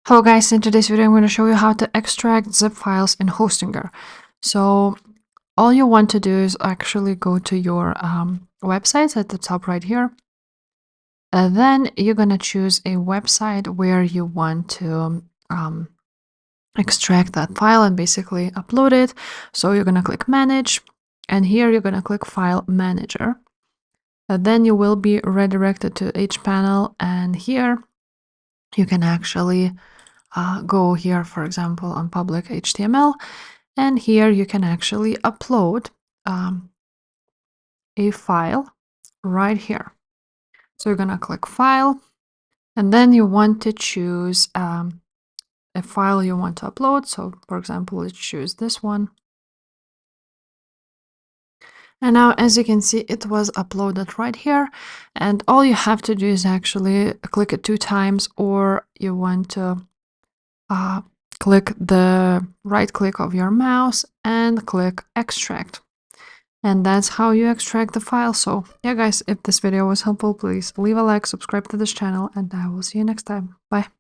Hello guys, in today's video I'm going to show you how to extract zip files in Hostinger. So all you want to do is actually go to your website at the top right here. And then you're going to choose a website where you want to extract that file and basically upload it. So you're going to click Manage, and here you're going to click File Manager. And then you will be redirected to HPanel, and here you can actually go here, for example, on public HTML, and here you can actually upload a file right here. So you're gonna click File, and then you want to choose a file you want to upload. So, for example, let's choose this one. And now, as you can see, it was uploaded right here. And all you have to do is actually click it 2 times, or you want to click the right click of your mouse and click extract. And that's how you extract the file. So yeah guys, if this video was helpful, please leave a like, subscribe to this channel, and I will see you next time. Bye.